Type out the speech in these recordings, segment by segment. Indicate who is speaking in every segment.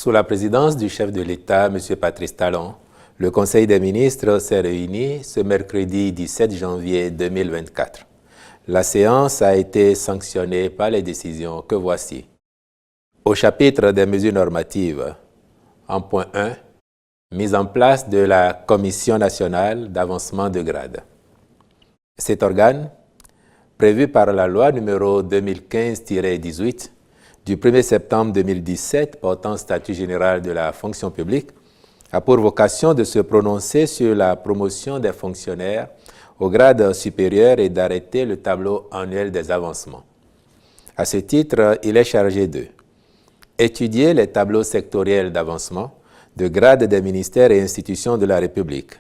Speaker 1: Sous la présidence du chef de l'État, M. Patrice Talon, le Conseil des ministres s'est réuni ce mercredi 17 janvier 2024. La séance a été sanctionnée par les décisions que voici. Au chapitre des mesures normatives, en point 1, mise en place de la Commission nationale d'avancement de grade. Cet organe, prévu par la loi numéro 2015-18 du 1er septembre 2017 portant statut général de la fonction publique, a pour vocation de se prononcer sur la promotion des fonctionnaires au grade supérieur et d'arrêter le tableau annuel des avancements. À ce titre, il est chargé de étudier les tableaux sectoriels d'avancement de grade des ministères et institutions de la République,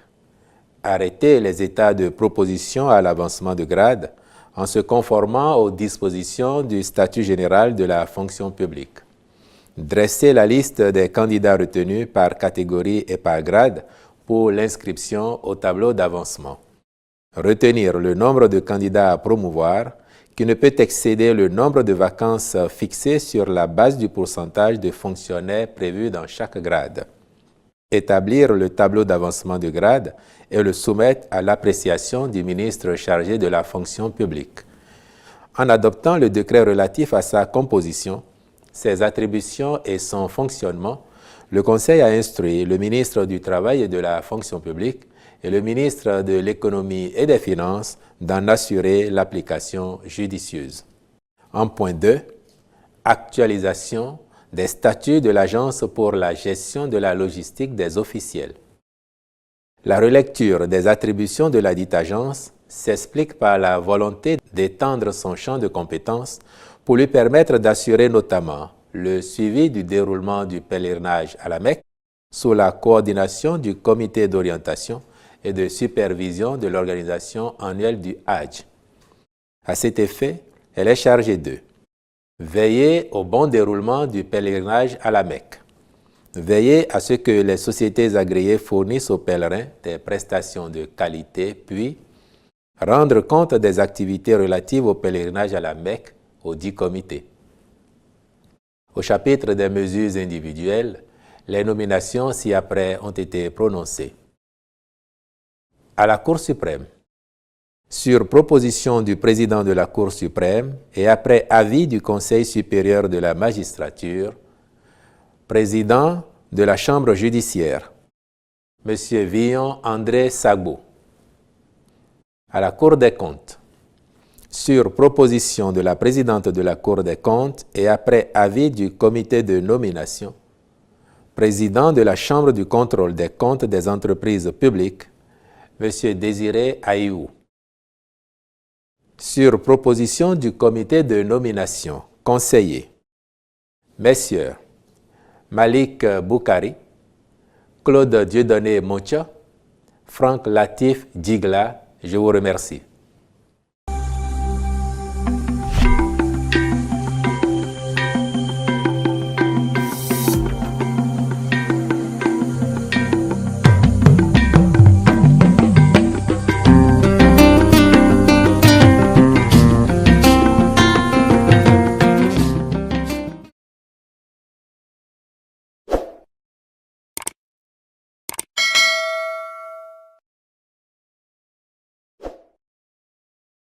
Speaker 1: arrêter les états de proposition à l'avancement de grade en se conformant aux dispositions du statut général de la fonction publique, dresser la liste des candidats retenus par catégorie et par grade pour l'inscription au tableau d'avancement, retenir le nombre de candidats à promouvoir qui ne peut excéder le nombre de vacances fixées sur la base du pourcentage de fonctionnaires prévus dans chaque grade, établir le tableau d'avancement de grade et le soumettre à l'appréciation du ministre chargé de la fonction publique. En adoptant le décret relatif à sa composition, ses attributions et son fonctionnement, le Conseil a instruit le ministre du Travail et de la fonction publique et le ministre de l'Économie et des Finances d'en assurer l'application judicieuse. En point 2, actualisation des statuts de l'Agence pour la gestion de la logistique des officiels. La relecture des attributions de ladite agence s'explique par la volonté d'étendre son champ de compétences pour lui permettre d'assurer notamment le suivi du déroulement du pèlerinage à la Mecque sous la coordination du comité d'orientation et de supervision de l'organisation annuelle du Hajj. À cet effet, elle est chargée de veiller au bon déroulement du pèlerinage à la Mecque, veiller à ce que les sociétés agréées fournissent aux pèlerins des prestations de qualité, puis rendre compte des activités relatives au pèlerinage à la Mecque audit comité. Au chapitre des mesures individuelles, les nominations ci-après ont été prononcées. À la Cour suprême, sur proposition du président de la Cour suprême et après avis du Conseil supérieur de la magistrature, président de la Chambre judiciaire, M. Villon André Sagbo. À la Cour des comptes, sur proposition de la présidente de la Cour des comptes et après avis du comité de nomination, président de la Chambre du contrôle des comptes des entreprises publiques, M. Désiré Aïou. Sur proposition du comité de nomination, conseiller, Messieurs Malik Boukari, Claude Dieudonné Moncha, Franck Latif Djigla, je vous remercie.